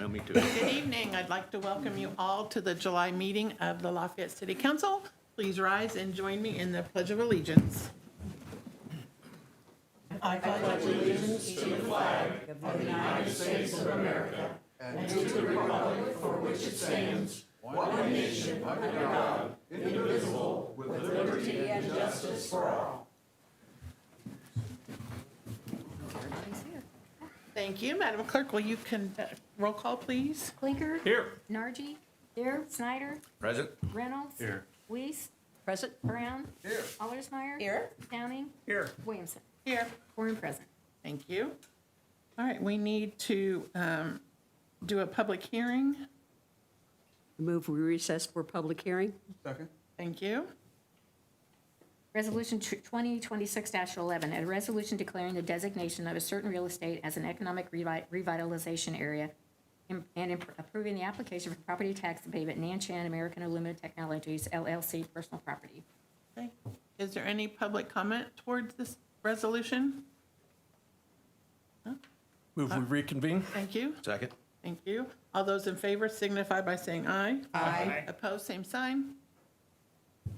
me too. Good evening. I'd like to welcome you all to the July meeting of the Lafayette City Council. Please rise and join me in the Pledge of Allegiance. I pledge allegiance to the flag of the United States of America and to the republic for which it stands, one nation under God, indivisible, with liberty and justice for all. Thank you. Madam Clerk, will you roll call, please? Clinker. Here. Nargi. Here. Snyder. Present. Reynolds. Here. Weiss. Present. Brown. Here. Allersmeyer. Here. Downing. Here. Williamson. Here. Quorum present. Thank you. All right, we need to do a public hearing. Move we recess for public hearing. Second. Thank you. Resolution 2026-11, a resolution declaring the designation of a certain real estate as an economic revitalization area and approving the application for property tax abatement Nanshan American Aluminum Technologies LLC personal property. Okay. Is there any public comment towards this resolution? Move we reconvene? Thank you. Second. Thank you. All those in favor signify by saying aye. Aye. Opposed, same sign.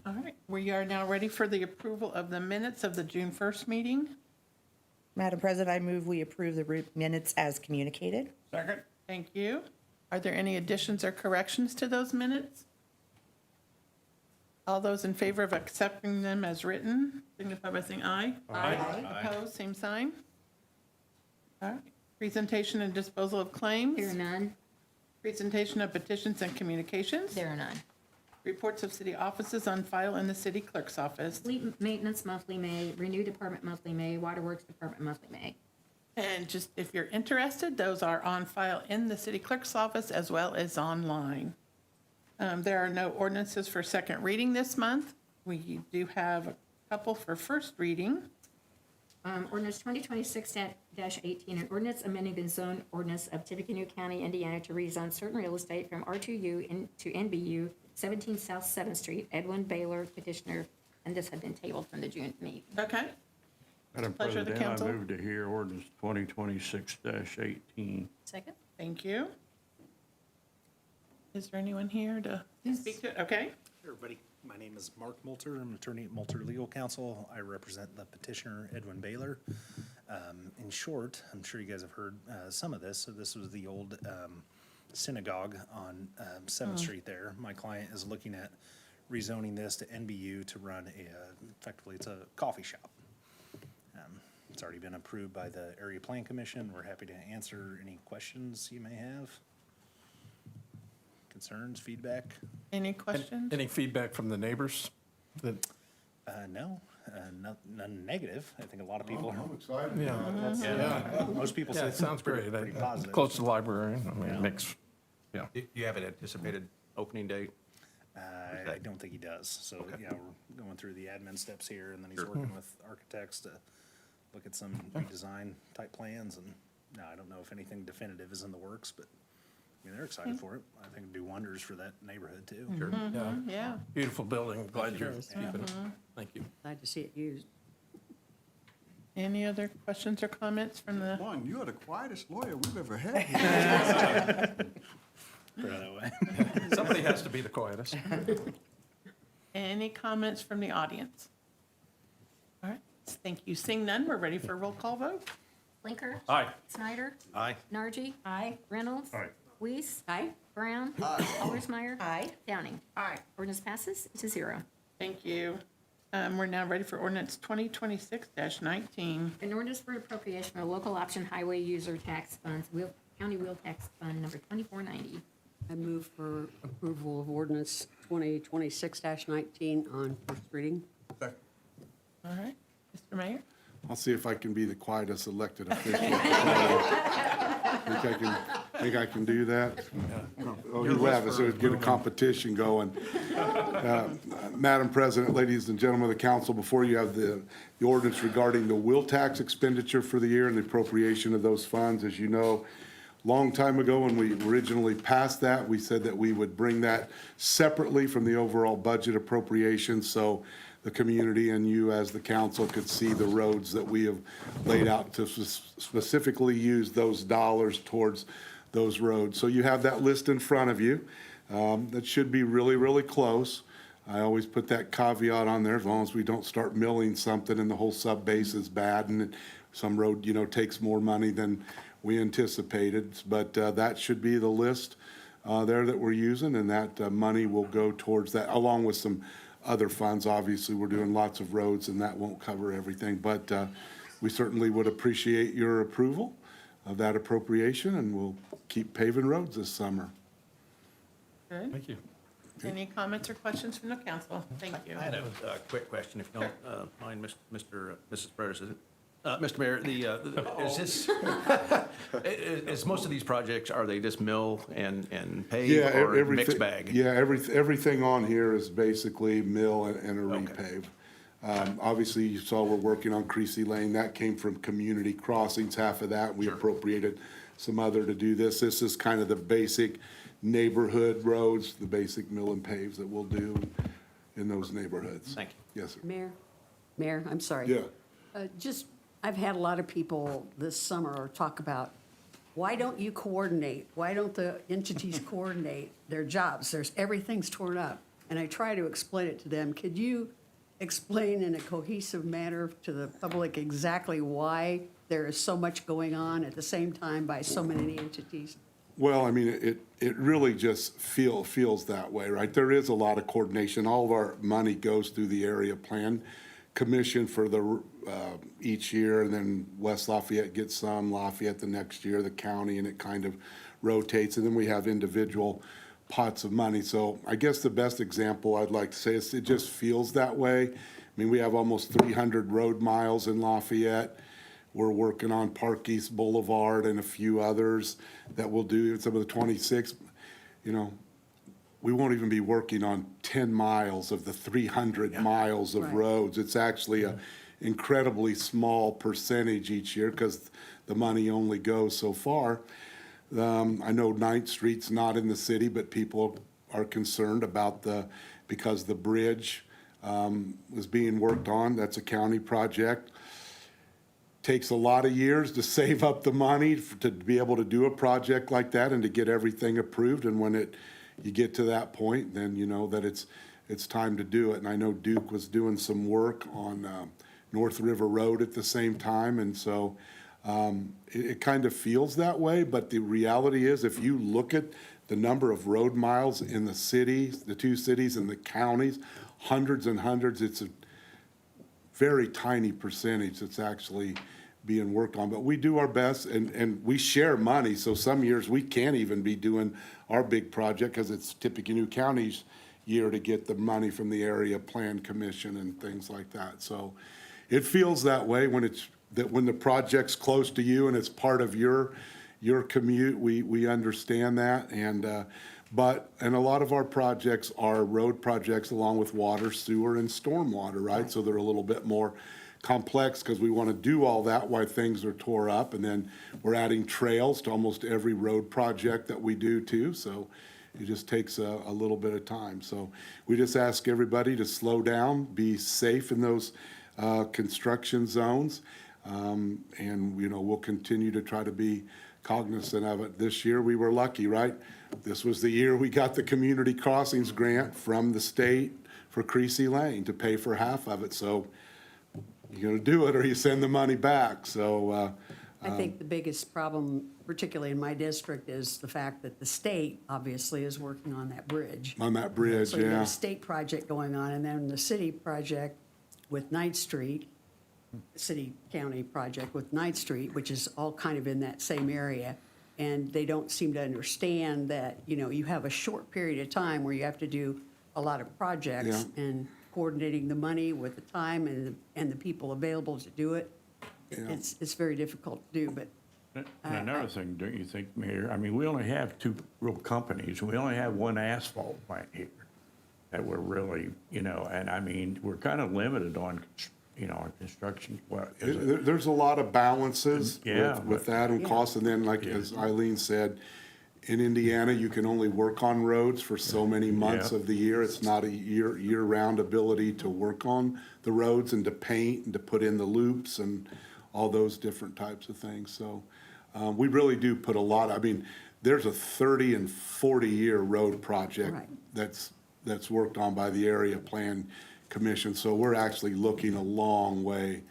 All right, we are now ready for the approval of the minutes of the June 1st meeting. Madam President, I move we approve the minutes as communicated. Second. Thank you. Are there any additions or corrections to those minutes? All those in favor of accepting them as written signify by saying aye. Aye. Opposed, same sign. All right. Presentation and disposal of claims. There are none. Presentation of petitions and communications. There are none. Reports of city offices on file in the city clerk's office. Fleet maintenance monthly May, renew department monthly May, waterworks department monthly May. And just if you're interested, those are on file in the city clerk's office as well as online. There are no ordinances for second reading this month. We do have a couple for first reading. Ordinance 2026-18, an ordinance amending the zone ordinance of Tippecanoe County, Indiana to rezone certain real estate from R2U to NBU, 17 South 7th Street, Edwin Baylor petitioner, and this had been tabled from the June meeting. Okay. Madam Pleasure of the President, council. I move to hear ordinance 2026-18. Second. Thank you. Is there anyone here to speak to it? Okay. Hey, everybody. My name is Mark Moulter. I'm an attorney at Moulter Legal Counsel. I represent the petitioner, Edwin Baylor. In short, I'm sure you guys have heard some of this. So this was the old synagogue on 7th Street there. My client is looking at rezoning this to NBU to run effectively, it's a coffee shop. It's already been approved by the Area Plan Commission. We're happy to answer any questions you may have. Concerns, feedback? Any questions? Any feedback from the neighbors? That, No, none negative. I think a lot of people, I'm excited. yeah, most people say yeah, it it's sounds pretty great. positive. Close to the library, I mean, Yeah. it makes, yeah. Do you have an anticipated opening date? I don't think he does. So, Okay. yeah, we're going through the admin steps here, and then he's Sure. working with architects to look at some redesign type plans. And no, I don't know if anything definitive is in the works, but I mean, they're excited for it. I think it'd do wonders for that neighborhood too. Sure. Yeah, Yeah. beautiful building, glad you're is. keeping it. Thank you. Glad to see it used. Any other questions or comments from the, One, you are the quietest lawyer we've ever had. Put it that way. Somebody has to be the quietest. any comments from the audience? All right, thank you. Seeing none, we're ready for a roll call vote. Blinker. Aye. Snyder. Aye. Nargi. Aye. Reynolds. Aye. Weiss. Aye. Brown. Allersmeyer. Aye. Downing. Aye. Ordinance passes to 0. Thank you. We're now ready for ordinance 2026-19. An ordinance for appropriation of local option highway user tax funds, county wheel tax fund number 2490. I move for approval of ordinance 2026-19 on first reading. All right, Mr. Mayor? I'll see if I can be the quietest elected official. Think I can do that? Oh, you have, so get a competition going. Madam President, ladies and gentlemen of the council, before you have the ordinance regarding the wheel tax expenditure for the year and the appropriation of those funds. As you know, long time ago when we originally passed that, we said that we would bring that separately from the overall budget appropriation, so the community and you as the council could see the roads that we have laid out to specifically use those dollars towards those roads. So you have that list in front of you. That should be really, really close. I always put that caveat on there, as long as we don't start milling something and the whole sub-base is bad and some road, takes more money than we anticipated. But that should be the list there that we're using, and that money will go towards that, along with some other funds. Obviously, we're doing lots of roads, and that won't cover everything. But we certainly would appreciate your approval of that appropriation, and we'll keep paving roads this summer. Good. Thank you. Any comments or questions from the council? Thank you. I had a quick question, if you don't mind, Mrs. President. Mr. Mayor, is this, is most of these projects, are they just mill and pave Yeah, or everything. mixed bag? Yeah, everything on here is basically mill and a repave. Obviously, you saw we're working on Creasy Lane. That came from community crossings, half of that. We appropriated some other to do this. This is kind of the basic neighborhood roads, the basic mill and paves that we'll do in those neighborhoods. Thank you. Yes, sir. Mayor, I'm sorry. Yeah. I've had a lot of people this summer talk about, why don't you coordinate? Why don't the entities coordinate their jobs? Everything's torn up. And I try to explain it to them. Could you explain in a cohesive manner to the public exactly why there is so much going on at the same time by so many entities? Well, I mean, it really just feels that way, right? There is a lot of coordination. All of our money goes through the area plan commission for the, each year, and then West Lafayette gets some, Lafayette the next year, the county, and it kind of rotates. And then we have individual pots of money. So I guess the best example I'd like to say is it just feels that way. I mean, we have almost 300 road miles in Lafayette. We're working on Park East Boulevard and a few others that we'll do, some of the 26. We won't even be working on 10 miles of the 300 miles of Right. roads. It's actually a incredibly small percentage each year because the money only goes so far. I know 9th Street's not in the city, but people are concerned about because the bridge is being worked on. That's a county project. Takes a lot of years to save up the money to be able to do a project like that and to get everything approved. And when you get to that point, then you know that it's time to do it. And I know Duke was doing some work on North River Road at the same time. And so it kind of feels that way. But the reality is, if you look at the number of road miles in the cities, the two cities and the counties, hundreds and hundreds, it's a very tiny percentage that's actually being worked on. But we do our best, and we share money. So some years we can't even be doing our big project because it's Tippecanoe County's year to get the money from the Area Plan Commission and things like that. So it feels that way when when the project's close to you and it's part of your commute. We understand that, and a lot of our projects are road projects along with water, sewer, and stormwater, right? So they're a little bit more complex because we want to do all that while things are tore up. And then we're adding trails to almost every road project that we do too. So it just takes a little bit of time. So we just ask everybody to slow down, be safe in those construction zones. And, we'll continue to try to be cognizant of it. This year, we were lucky, right? This was the year we got the Community Crossings grant from the state for Creasy Lane to pay for half of it. So you're gonna do it or you send the money back. So, I think the biggest problem, particularly in my district, is the fact that the state obviously is working on that bridge. on that bridge, So you have yeah. a state project going on, and then the city project with 9th Street, city-county project with 9th Street, which is all kind of in that same area. And they don't seem to understand that, you have a short period of time where you have to do a lot of projects. Yeah. And coordinating the money with the time and the people available to do it. Yeah. It's very difficult to do, but And another thing, don't you think, Mayor? I mean, we only have two real companies. We only have one asphalt plant here that we're really, and I mean, we're kind of limited on, our construction. Well, is it- There's a lot of balances Yeah, with but- that and costs. And then, like, as Eileen said, in Indiana, you can only work on roads for so many months Yeah. of the year. It's not a year-round ability to work on the roads and to paint and to put in the loops and all those different types of things. So we really do put a lot, I mean, there's a 30 and 40-year road project Right. that's worked on by the Area Plan Commission. So we're actually looking a long way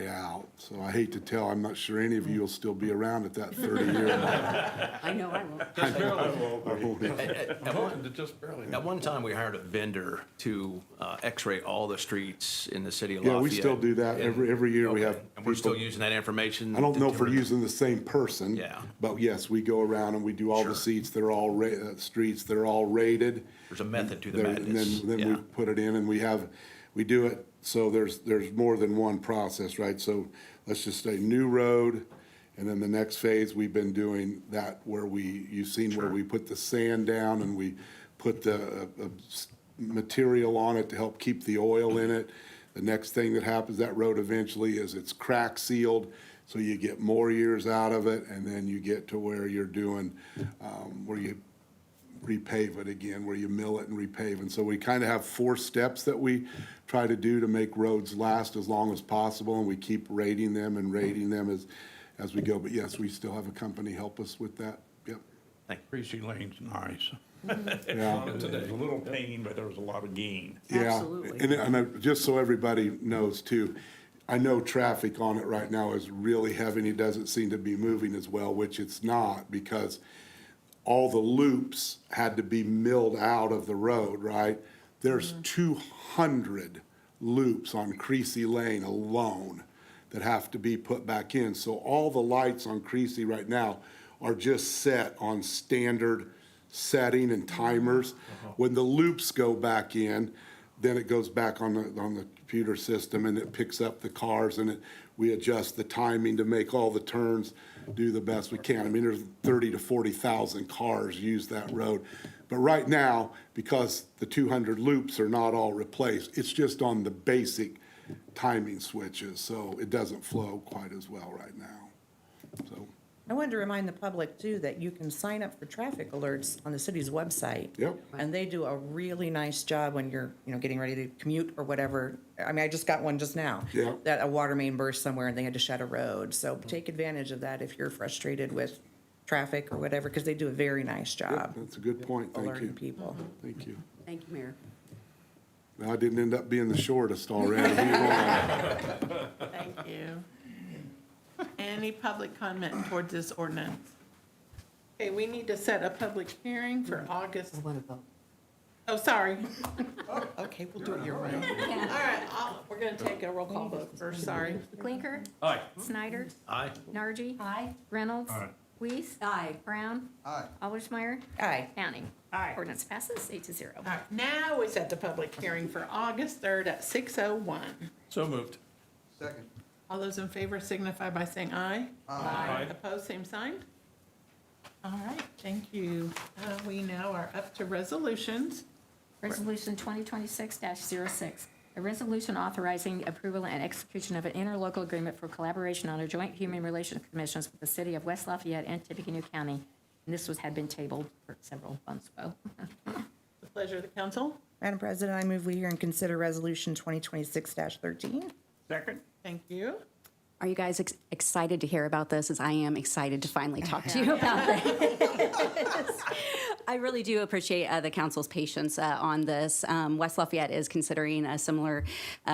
out. So I hate to tell, I'm not sure any of you will still be around at that 30-year mark. I know I won't. I'm hoping to just barely. At one time, we hired a vendor to x-ray all the streets in the city of Yeah, Lafayette. we still do that. Every year we have Okay. And we're still people- using that information? I don't know if we're to- using the same person. Yeah. But yes, we go around and we do all the Sure. seats, they're all streets, they're all rated. There's a method to the There- madness. And then we Yeah. put it in and we do it, so there's more than one process, right? So let's just say new road, and then the next phase, we've been doing that where you've seen where we put the sand down and we put the material on it to help keep the oil in it. The next thing that happens, that road eventually is it's crack sealed, so you get more years out of it, and then you get to where you're doing, where you repave it again, where you mill it and repave. And so we kind of have 4 steps that we try to do to make roads last as long as possible, and we keep rating them as we go. But yes, we still have a company help us with that. Yep. Creasy Lane's nice. Yeah. It was a little pain, but there was a lot of gain. Yeah. Absolutely. Just so everybody knows too, I know traffic on it right now is really heavy and it doesn't seem to be moving as well, which it's not, because all the loops had to be milled out of the road, right? There's 200 loops on Creasy Lane alone that have to be put back in. So all the lights on Creasy right now are just set on standard setting and timers. When the loops go back in, then it goes back on the computer system and it picks up the cars and we adjust the timing to make all the turns do the best we can. I mean, there's 30 to 40,000 cars use that road. But right now, because the 200 loops are not all replaced, it's just on the basic timing switches, so it doesn't flow quite as well right now. So, I wanted to remind the public too that you can sign up for traffic alerts on the city's website. Yep. And they do a really nice job when you're, getting ready to commute or whatever. I mean, I just got one just now. Yeah. That a water main burst somewhere and they had to shut a road. So take advantage of that if you're frustrated with traffic or whatever, because they do a very nice job that's a good point, thank alerting you. people. Thank you. Thank you, Mayor. Well, I didn't end up being the shortest already. Thank you. Any public comment towards this ordinance? Okay, we need to set a public hearing for August. Want to vote? Oh, sorry. Okay, we'll do it your way. All right, we're gonna take a roll call vote first, sorry. Clinker? Aye. Snyder? Aye. Nargi? Aye. Reynolds? Aye. Weiss? Aye. Brown? Aye. Allersmeyer? Aye. Counting. Aye. Ordinance passes 8-0. All right, now we set the public hearing for August 3rd at 6:01. So moved. Second. All those in favor signify by saying aye. Aye. Opposed, same sign. All right, thank you. We now are up to resolutions. Resolution 2026-06, a resolution authorizing approval and execution of an interlocal agreement for collaboration on a joint human relations commissions with the city of West Lafayette and Tippecanoe County. And this had been tabled for several months ago. The pleasure of the council. Madam President, I move we hear and consider Resolution 2026-13. Second? Thank you. Are you guys excited to hear about this, as I am excited to finally talk to you about this? I really do appreciate the council's patience on this. West Lafayette is considering a similar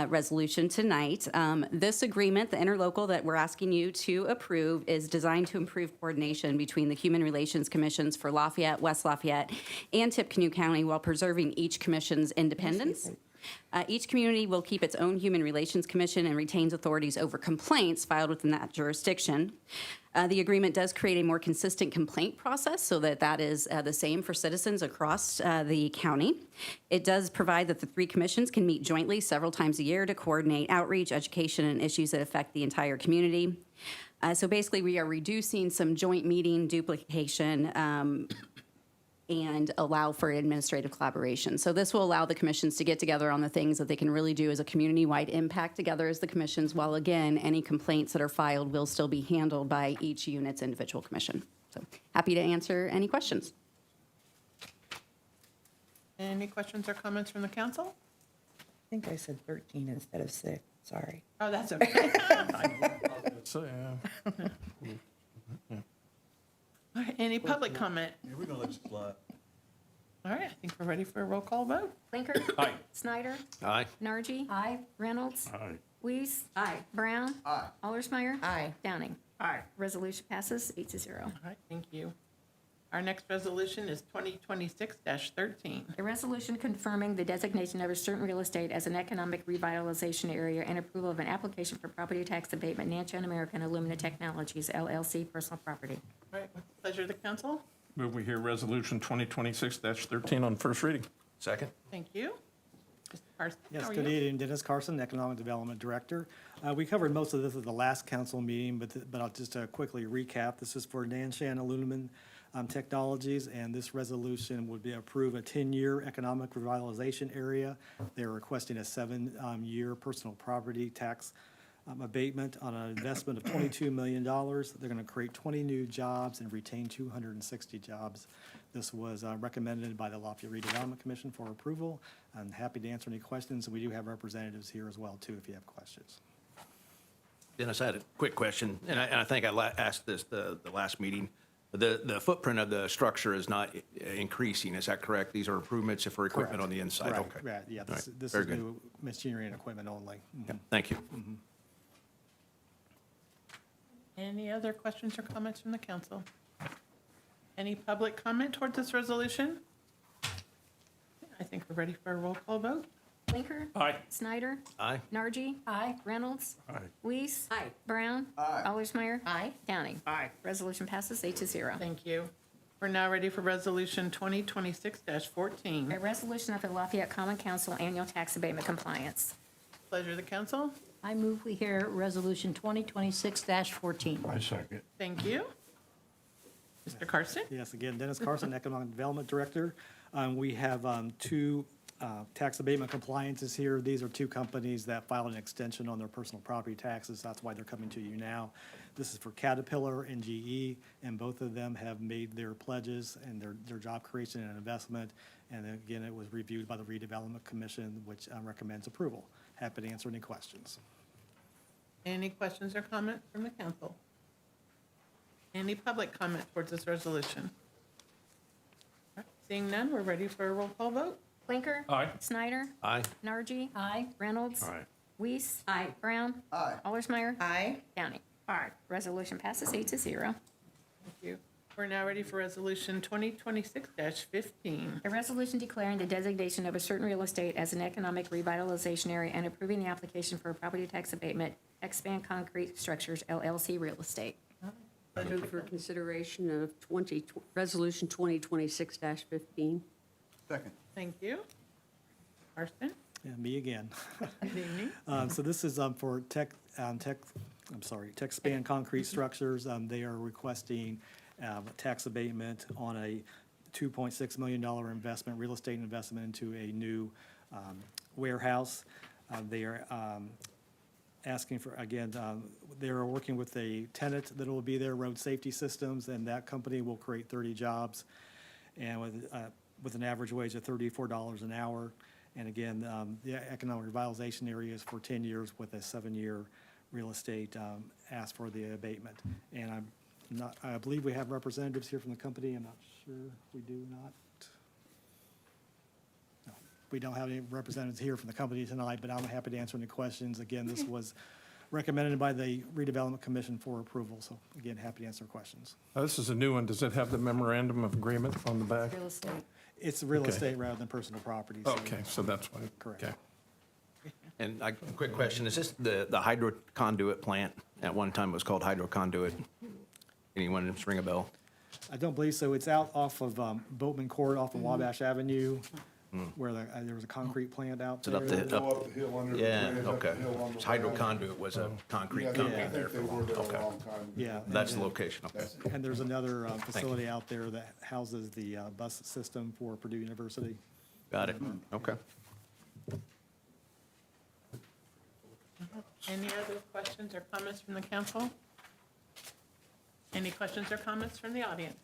resolution tonight. This agreement, the interlocal that we're asking you to approve, is designed to improve coordination between the Human Relations Commissions for Lafayette, West Lafayette, and Tippecanoe County while preserving each commission's independence. Each community will keep its own Human Relations Commission and retains authorities over complaints filed within that jurisdiction. The agreement does create a more consistent complaint process so that is the same for citizens across the county. It does provide that the 3 commissions can meet jointly several times a year to coordinate outreach, education, and issues that affect the entire community. So basically, we are reducing some joint meeting duplication and allow for administrative collaboration. So this will allow the commissions to get together on the things that they can really do as a community-wide impact together as the commissions, while again, any complaints that are filed will still be handled by each unit's individual commission. So happy to answer any questions. Any questions or comments from the council? I think I said 13 instead of 6, sorry. Oh, that's okay. So, All right, any public comment? Yeah, we're gonna let you slide. All right, I think we're ready for a roll call vote. Blinker. Aye. Snyder. Aye. Nargi. Aye. Reynolds. Aye. Weiss. Aye. Brown. Aye. Allersmeyer. Aye. Downing. Aye. Resolution passes 8-0. All right, thank you. Our next resolution is 2026-13. A resolution confirming the designation of a certain real estate as an economic revitalization area and approval of an application for property tax abatement, Nanchang American Alumina Technologies LLC, personal property. All right, what's the pleasure of the council? Move we hear resolution 2026-13 on first reading. Second? Thank you. Mr. Carson, Yes, how are good you? evening, Dennis Carson, Economic Development Director. We covered most of this at the last council meeting, but I'll just quickly recap. This is for Nanchang Aluminum Technologies, and this resolution would be approve a 10-year economic revitalization area. They're requesting a 7-year personal property tax abatement on an investment of $22 million. They're going to create 20 new jobs and retain 260 jobs. This was recommended by the Lafayette Redevelopment Commission for approval. I'm happy to answer any questions, and we do have representatives here as well, too, if you have questions. Dennis, I had a quick question, and I think I asked this the last meeting. The footprint of the structure is not increasing, is that correct? These are improvements for equipment Correct. on the inside? Right, Okay. right, yeah, All this right. this Very is good. new machinery and equipment only. Yeah, thank you. Any other questions or comments from the council? Any public comment towards this resolution? I think we're ready for a roll call vote. Blinker. Aye. Snyder. Aye. Nargi. Aye. Reynolds. Aye. Weiss. Aye. Brown. Aye. Allersmeyer. Aye. Downing. Aye. Resolution passes 8-0. Thank you. We're now ready for resolution 2026-14. A resolution of the Lafayette Common Council annual tax abatement compliance. Pleasure of the council. I move we hear Resolution 2026-14. I second. Thank you. Mr. Carson? Yes, again, Dennis Carson, Economic Development Director. We have two tax abatement compliances here. These are two companies that filed an extension on their personal property taxes. That's why they're coming to you now. This is for Caterpillar and GE, and both of them have made their pledges and their job creation and investment. And again, it was reviewed by the Redevelopment Commission, which recommends approval. Happy to answer any questions. Any questions or comments from the council? Any public comment towards this resolution? All right, seeing none, we're ready for a roll call vote. Blinker. Aye. Snyder. Aye. Nargi. Aye. Reynolds. Aye. Weiss. Aye. Brown. Aye. Allersmeyer. Aye. Downing. Aye. Resolution passes 8-0. Thank you. We're now ready for resolution 2026-15. A resolution declaring the designation of a certain real estate as an economic revitalization area and approving the application for a property tax abatement, Expand Concrete Structures LLC Real Estate. Move for consideration of Resolution 2026-15. Second. Thank you. Carson? Yeah, me again. Good evening. So this is for TechSpan Concrete Structures. They are requesting tax abatement on a $2.6 million investment, real estate investment into a new warehouse. They are asking for, again, they're working with a tenant that will be there, Road Safety Systems, and that company will create 30 jobs, and with an average wage of $34 an hour. And again, the economic revitalization area is for 10 years with a 7-year real estate ask for the abatement. And I believe we have representatives here from the company. I'm not sure if we do or not. No, we don't have any representatives here from the company tonight, but I'm happy to answer any questions. Again, this was recommended by the Redevelopment Commission for approval. So again, happy to answer questions. This is a new one. Does it have the memorandum of agreement on the back? Real estate. It's real Okay. estate rather than personal property. so- Okay, so that's why. Correct. Okay. And quick question, is this the hydro conduit plant? At one time it was called hydro conduit. Anyone ring a bell? I don't believe so. It's out off of Boatman Court, off of Wabash Avenue, where there was a concrete plant out Is it there. up Go up the hill under the Yeah, bridge, up the okay. hill on the Hydro right. conduit was a concrete Yeah, company I there think for they a were while. there a Okay. long time. Yeah. That's the location, okay. And there's another facility out there that houses the bus system for Purdue University. Got it, okay. Any other questions or comments from the council? Any questions or comments from the audience?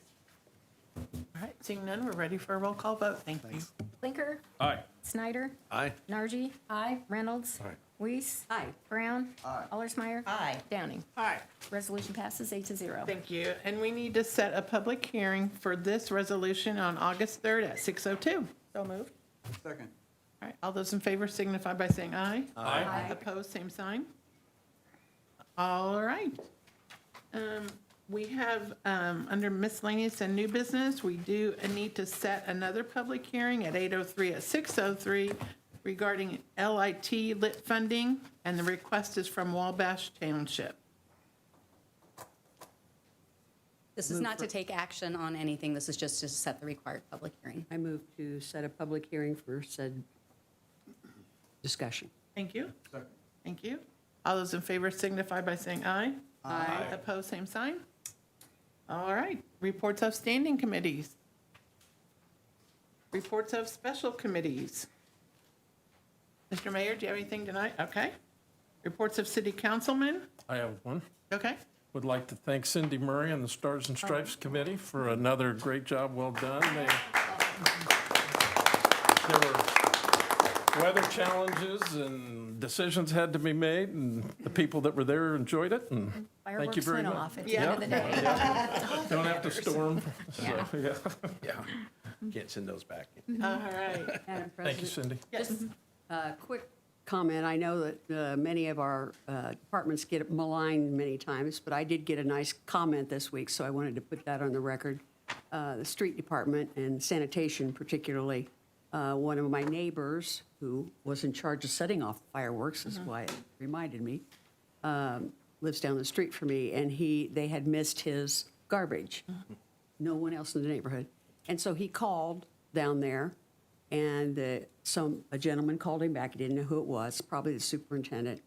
All right, seeing none, we're ready for a roll call vote. Thank you. Thanks. Blinker. Aye. Snyder. Aye. Nargi. Aye. Reynolds. Aye. Weiss. Aye. Brown. Allersmeyer. Aye. Downing. Aye. Resolution passes 8-0. Thank you. And we need to set a public hearing for this resolution on August 3rd at 6:02. So moved. Second. All right, all those in favor signify by saying aye. Aye. Opposed, same sign. All right. We have, under miscellaneous and new business, we do need to set another public hearing at 8:03 at 6:03 regarding LIT lit funding, and the request is from Wabash Township. This is not to take action on anything. This is just to set the required public hearing. I move to set a public hearing for said discussion. Thank you. Thank you. All those in favor signify by saying aye. Aye. Opposed, same sign. All right. Reports of standing committees. Reports of special committees. Mr. Mayor, do you have anything tonight? Okay. Reports of city councilmen? I have one. Okay. Would like to thank Cindy Murray and the Stars and Stripes Committee for another great job well done. There were weather challenges and decisions had to be made, and the people that were there enjoyed it, and thank you Fireworks very went much. off at the end of the day. Don't have to storm, so, yeah. Yeah. Can't send those back. All right. Madam Thank you, President, Cindy. Yes. quick comment. I know that many of our departments get maligned many times, but I did get a nice comment this week, so I wanted to put that on the record. The street department and sanitation particularly, one of my neighbors who was in charge of setting off fireworks, is why it reminded me, lives down the street from me, and they had missed his garbage. No one else in the neighborhood. And so he called down there, and a gentleman called him back. He didn't know who it was, probably the superintendent.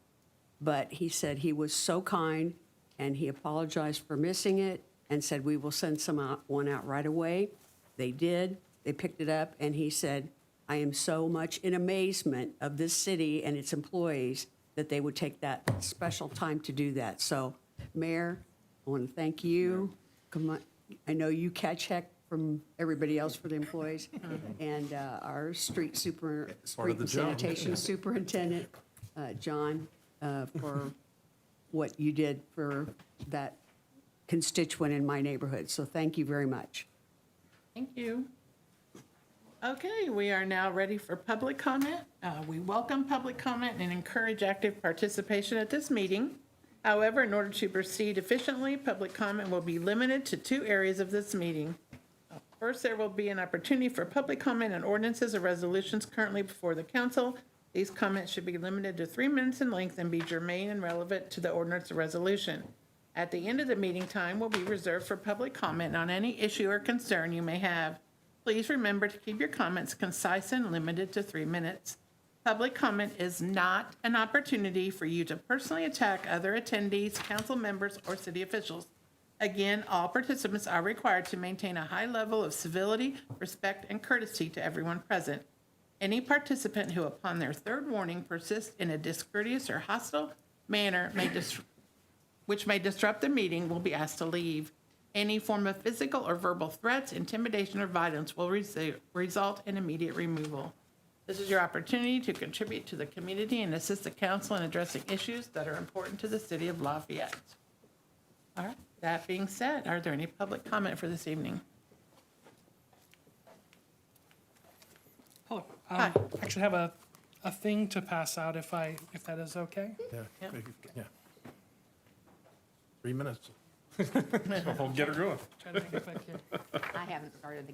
But he said he was so kind, and he apologized for missing it and said, we will send one out right away. They did. They picked it up, and he said, I am so much in amazement of this city and its employees that they would take that special time to do that. So, Mayor, I want to thank you. Come on. I know you catch heck from everybody else for the employees, and our street the and job. sanitation superintendent, John, for what you did for that constituent in my neighborhood. So thank you very much. Thank you. Okay, we are now ready for public comment. We welcome public comment and encourage active participation at this meeting. However, in order to proceed efficiently, public comment will be limited to 2 areas of this meeting. First, there will be an opportunity for public comment on ordinances or resolutions currently before the council. These comments should be limited to 3 minutes in length and be germane and relevant to the ordinance or resolution. At the end of the meeting, time will be reserved for public comment on any issue or concern you may have. Please remember to keep your comments concise and limited to 3 minutes. Public comment is not an opportunity for you to personally attack other attendees, council members, or city officials. Again, all participants are required to maintain a high level of civility, respect, and courtesy to everyone present. Any participant who, upon their 3rd warning, persists in a discourteous or hostile manner which may disrupt the meeting will be asked to leave. Any form of physical or verbal threats, intimidation, or violence will result in immediate removal. This is your opportunity to contribute to the community and assist the council in addressing issues that are important to the city of Lafayette. All right. That being said, are there any public comment for this evening? Hello. Hi. I actually have a thing to pass out if that is okay. Yeah. 3 minutes. We'll get her going. Try to think if I can. I haven't started the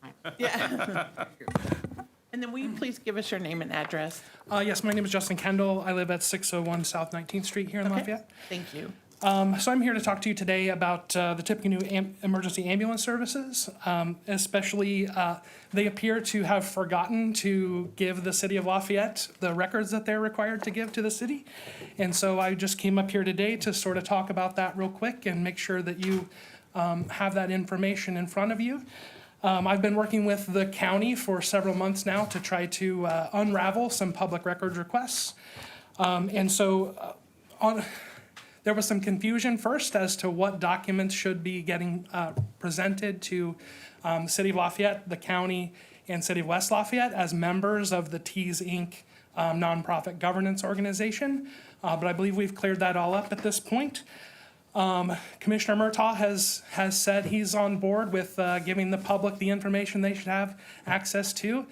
time. Yeah. And then will you please give us your name and address? Yes, my name is Justin Kendall. I live at 601 South 19th Street here in Okay. Lafayette. Thank you. So I'm here to talk to you today about the Tippecanoe emergency ambulance services. Especially, they appear to have forgotten to give the city of Lafayette the records that they're required to give to the city. And so I just came up here today to sort of talk about that real quick and make sure that you have that information in front of you. I've been working with the county for several months now to try to unravel some public records requests. There was some confusion first as to what documents should be getting presented to the City of Lafayette, the county, and City of West Lafayette as members of the Tees Inc. nonprofit governance organization. But I believe we've cleared that all up at this point. Commissioner Murtaugh has said he's on board with giving the public the information they should have access to.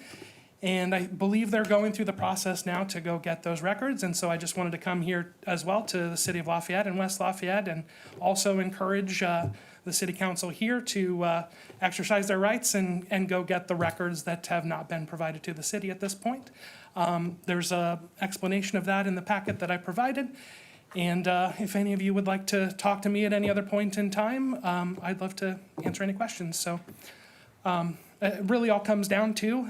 And I believe they're going through the process now to go get those records. And so I just wanted to come here as well to the city of Lafayette and West Lafayette and also encourage the city council here to exercise their rights and go get the records that have not been provided to the city at this point. There's a explanation of that in the packet that I provided. And if any of you would like to talk to me at any other point in time, I'd love to answer any questions. So it really all comes down to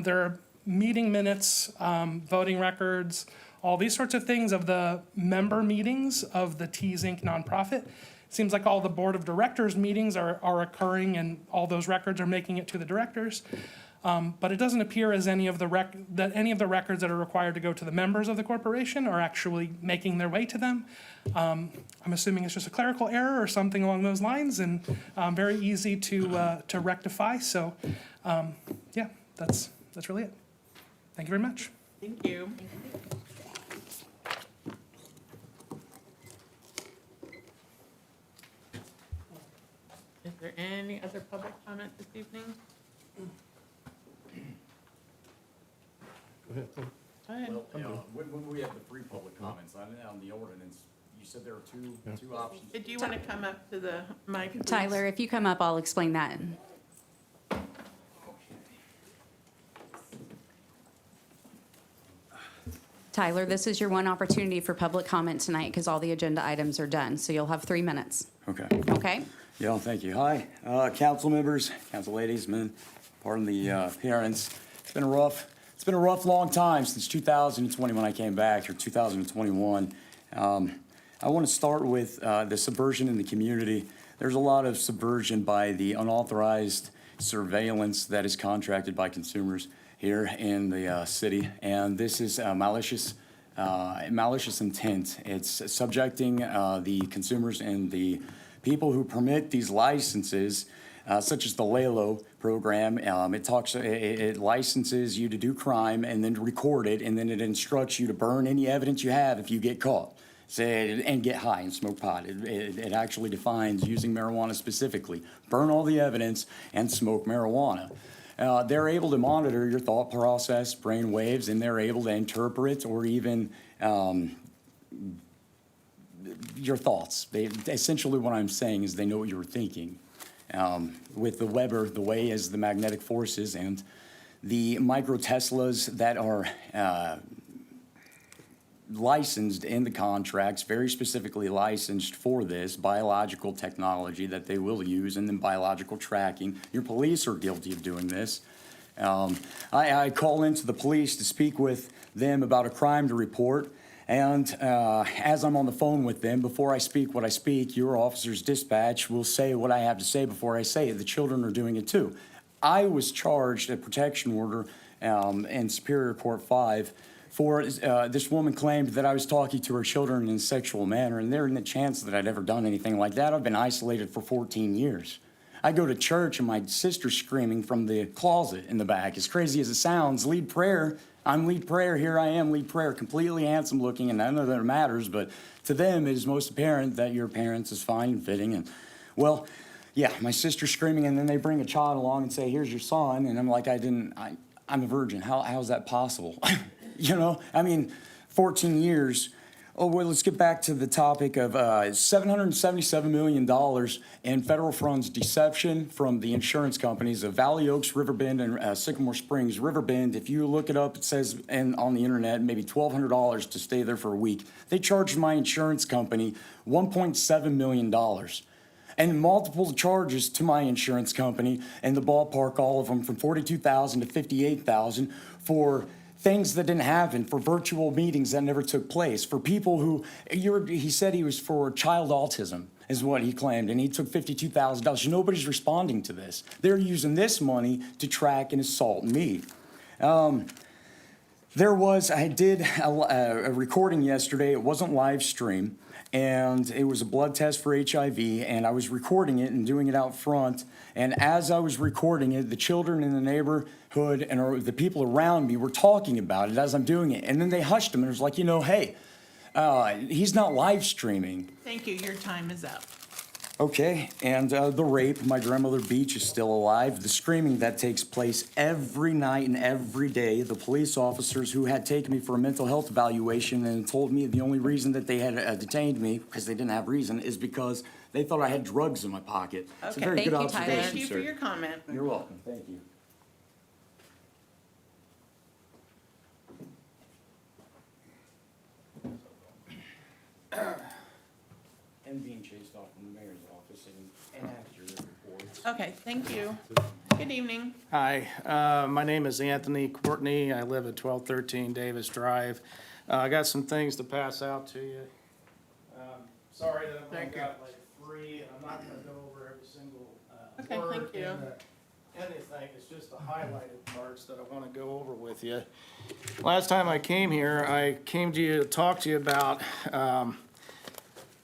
there are meeting minutes, voting records, all these sorts of things of the member meetings of the Tees Inc. nonprofit. Seems like all the board of directors meetings are occurring and all those records are making it to the directors. But it doesn't appear as any of the records that are required to go to the members of the corporation are actually making their way to them. I'm assuming it's just a clerical error or something along those lines, and very easy to rectify. So, yeah, that's really it. Thank you very much. Thank you. Is there any other public comment this evening? Go ahead. When we have the free public comments on the ordinance, you said there are two options. Do you want to come up to the mic, please? Tyler, if you come up, I'll explain that. Tyler, this is your one opportunity for public comment tonight because all the agenda items are done. So you'll have 3 minutes. Okay. Okay? Yeah, thank you. Hi, council members, council ladies, men, pardon the parents. It's been a rough, long time since 2020 when I came back, or 2021. I want to start with the subversion in the community. There's a lot of subversion by the unauthorized surveillance that is contracted by consumers here in the city, and this is malicious intent. It's subjecting the consumers and the people who permit these licenses, such as the LALO program. It licenses you to do crime and then to record it, and then it instructs you to burn any evidence you have if you get caught. And get high and smoke pot. It actually defines using marijuana specifically. Burn all the evidence and smoke marijuana. They're able to monitor your thought process, brain waves, and they're able to interpret or even your thoughts. Essentially what I'm saying is they know what you were thinking. With the Weber, the way is the magnetic forces and the micro Teslas that are licensed in the contracts, very specifically licensed for this biological technology that they will use, and then biological tracking. Your police are guilty of doing this. I call into the police to speak with them about a crime to report, and as I'm on the phone with them, before I speak what I speak, your officer's dispatch will say what I have to say before I say it. The children are doing it too. I was charged a protection order in Superior Court 5 for this woman claimed that I was talking to her children in a sexual manner, and there isn't a chance that I'd ever done anything like that. I've been isolated for 14 years. I go to church and my sister's screaming from the closet in the back. As crazy as it sounds, lead prayer. I'm lead prayer. Here I am, lead prayer, completely handsome looking, and none of that matters, but to them it is most apparent that your parents is fine and fitting. And well, yeah, my sister's screaming, and then they bring a child along and say, here's your son, and I'm like, I'm a virgin. How is that possible? You know, I mean, 14 years. Oh, well, let's get back to the topic of $777 million in federal funds deception from the insurance companies of Valley Oaks, Riverbend, and Sycamore Springs. Riverbend, if you look it up, it says on the internet, maybe $1,200 to stay there for a week. They charged my insurance company $1.7 million. And multiple charges to my insurance company in the ballpark, all of them from $42,000 to $58,000 for things that didn't happen, for virtual meetings that never took place, for people who, he said he was for child autism, is what he claimed, and he took $52,000. Nobody's responding to this. They're using this money to track and assault me. I did a recording yesterday. It wasn't live stream, and it was a blood test for HIV, and I was recording it and doing it out front. And as I was recording it, the children in the neighborhood and the people around me were talking about it as I'm doing it. And then they hushed him and it was like, hey, he's not live streaming. Thank you, your time is up. Okay, and the rape, my grandmother Beach is still alive. The screaming that takes place every night and every day. The police officers who had taken me for a mental health evaluation and told me the only reason that they had detained me, because they didn't have reason, is because they thought I had drugs in my pocket. It's a Okay, very thank good you, Tyler. observation, Thank you sir. for your comment. You're welcome, thank you. And being chased off from the mayor's office and accurate reports. Okay, thank you. Good evening. Hi, my name is Anthony Courtney. I live at 1213 Davis Drive. I got some things to pass out to you. Sorry that I've only got like 3, and I'm not gonna go over every single Okay, word thank you. in anything. It's just the highlighted parts that I wanna go over with you. Last time I came here, I came to you to talk to you about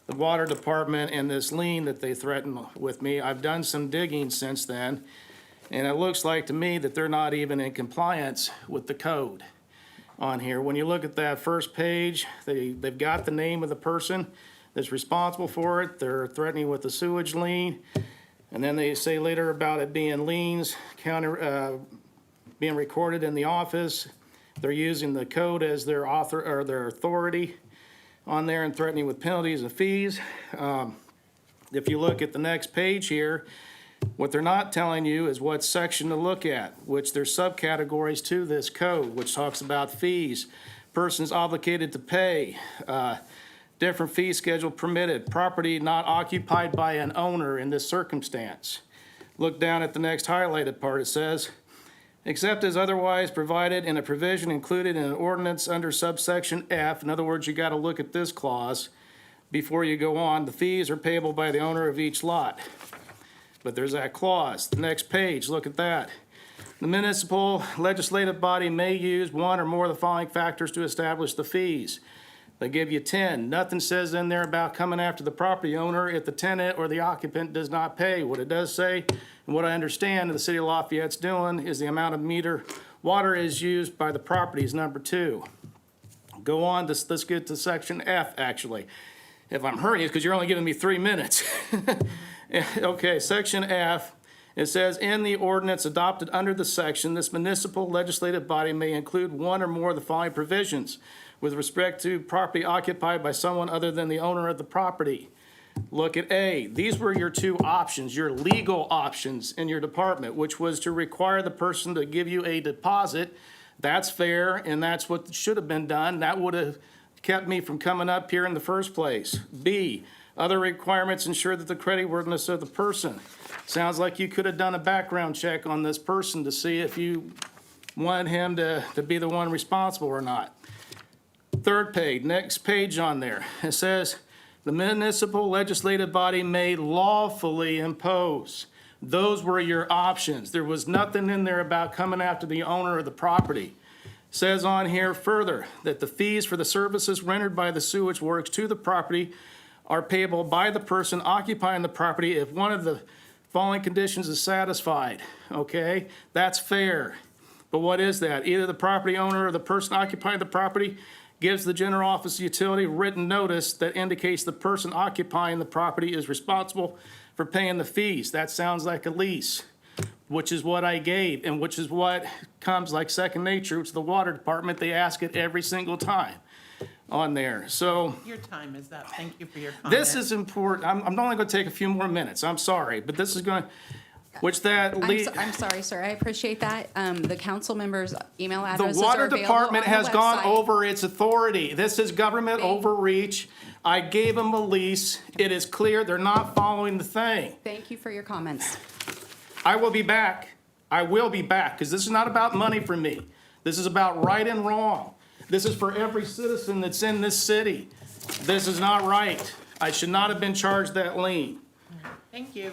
the water department and this lien that they threatened with me. I've done some digging since then, and it looks like to me that they're not even in compliance with the code on here. When you look at that first page, they've got the name of the person that's responsible for it. They're threatening with a sewage lien. And then they say later about it being liens, being recorded in the office. They're using the code as their their authority on there and threatening with penalties and fees. If you look at the next page here, what they're not telling you is what section to look at, which there's subcategories to this code, which talks about fees, persons obligated to pay, different fee schedule permitted, property not occupied by an owner in this circumstance. Look down at the next highlighted part. It says, except as otherwise provided in a provision included in an ordinance under subsection F. In other words, you got to look at this clause before you go on. The fees are payable by the owner of each lot. But there's that clause. The next page, look at that. The municipal legislative body may use one or more of the following factors to establish the fees. They give you 10. Nothing says in there about coming after the property owner if the tenant or the occupant does not pay. What it does say, and what I understand the city of Lafayette's doing, is the amount of meter water is used by the property is number 2. Go on, let's get to section F, actually. If I'm hurrying, it's because you're only giving me 3 minutes. Okay, section F. It says, in the ordinance adopted under the section, this municipal legislative body may include one or more of the following provisions with respect to property occupied by someone other than the owner of the property. Look at A. These were your 2 options, your legal options in your department, which was to require the person to give you a deposit. That's fair, and that's what should have been done. That would have kept me from coming up here in the first place. B. Other requirements ensure that the creditworthiness of the person. Sounds like you could have done a background check on this person to see if you wanted him to be the one responsible or not. Third page, next page on there, it says, the municipal legislative body may lawfully impose. Those were your options. There was nothing in there about coming after the owner of the property. Says on here further that the fees for the services rendered by the sewage works to the property are payable by the person occupying the property if one of the following conditions is satisfied. Okay, that's fair. But what is that? Either the property owner or the person occupying the property gives the general office of utility written notice that indicates the person occupying the property is responsible for paying the fees. That sounds like a lease, which is what I gave, and which is what comes like second nature to the water department. They ask it every single time on there. So Your time is up. Thank you for your comment. this is important. I'm only going to take a few more minutes. I'm sorry, but this is going to, which that I'm sorry, sir. I appreciate that. The council members' email the addresses are water available department on the has gone website. over its authority. This is government overreach. I gave them a lease. It is clear they're not following the thing. Thank you for your comments. I will be back. I will be back, because this is not about money for me. This is about right and wrong. This is for every citizen that's in this city. This is not right. I should not have been charged that lien. Thank you.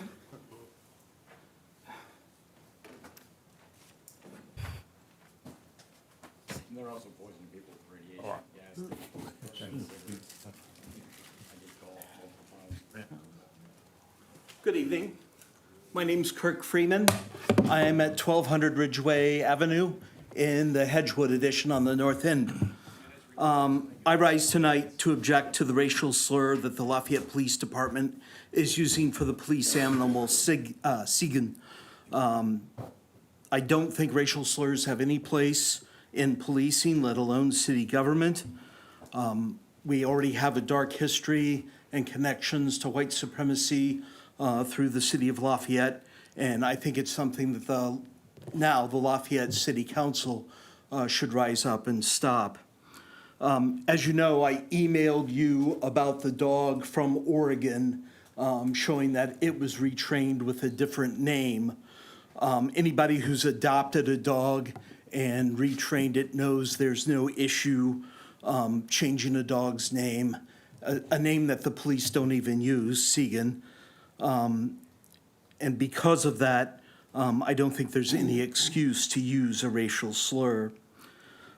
they're also poisoning people with radiation Good evening. My name's Kirk Freeman. I am at 1200 Ridgeway Avenue in the Hedgewood Edition on the north end. I rise tonight to object to the racial slur that the Lafayette Police Department is using for the police animal Sigan. I don't think racial slurs have any place in policing, let alone city government. We already have a dark history and connections to white supremacy through the city of Lafayette, and I think it's something that the Lafayette City Council should rise up and stop. As you know, I emailed you about the dog from Oregon, showing that it was retrained with a different name. Anybody who's adopted a dog and retrained it knows there's no issue changing a dog's name, a name that the police don't even use, Sigan. And because of that, I don't think there's any excuse to use a racial slur.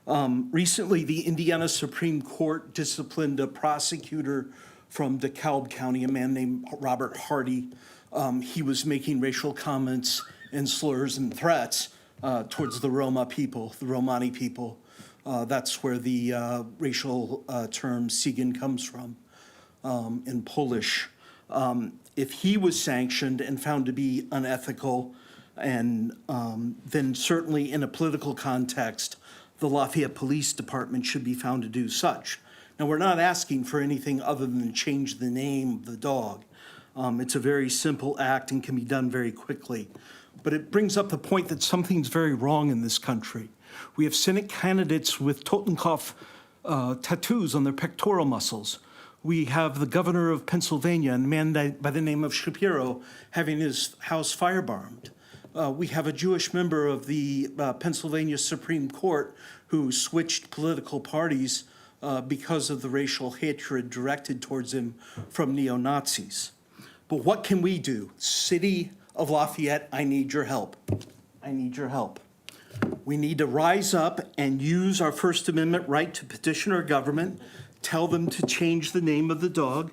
Recently, the Indiana Supreme Court disciplined a prosecutor from DeKalb County, a man named Robert Hardy. He was making racial comments and slurs and threats towards the Roma people, the Romani people. That's where the racial term Sigan comes from in Polish. If he was sanctioned and found to be unethical, and then certainly in a political context, the Lafayette Police Department should be found to do such. Now, we're not asking for anything other than change the name of the dog. It's a very simple act and can be done very quickly. But it brings up the point that something's very wrong in this country. We have Senate candidates with Totenkopf tattoos on their pectoral muscles. We have the governor of Pennsylvania, a man by the name of Shapiro, having his house firebombed. We have a Jewish member of the Pennsylvania Supreme Court who switched political parties because of the racial hatred directed towards him from neo-Nazis. But what can we do? City of Lafayette, I need your help. I need your help. We need to rise up and use our First Amendment right to petition our government, tell them to change the name of the dog.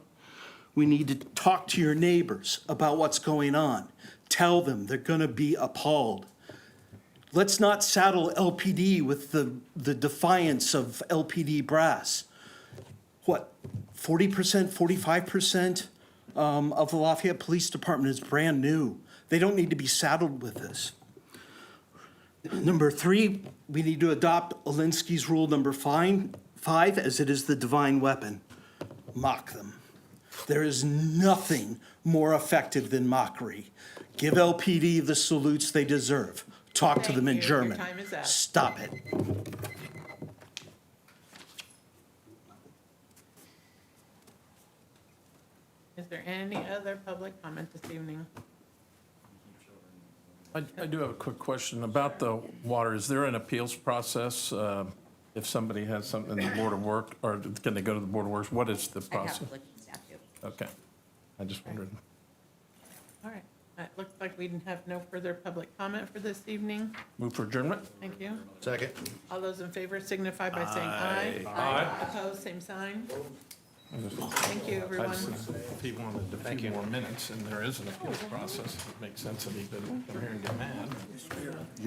We need to talk to your neighbors about what's going on. Tell them they're going to be appalled. Let's not saddle LPD with the defiance of LPD brass. What, 40%, 45% of the Lafayette Police Department is brand new. They don't need to be saddled with this. Number 3, we need to adopt Alinsky's rule number 5, as it is the divine weapon. Mock them. There is nothing more effective than mockery. Give LPD the salutes they deserve. Talk to them in German. Your time is up. Stop it. Is there any other public comment this evening? I do have a quick question about the water. Is there an appeals process if somebody has something in the Board of Work, or can they go to the Board of Works? What is the process? Okay, I just wondered. All right, it looks like we have no further public comment for this evening. Move for adjournment? Thank you. Second. All those in favor signify by saying aye. Aye. Opposed, same sign. Thank you, everyone. If he wanted a few more minutes, and there is an appeals process, it makes sense that he didn't come here and get mad.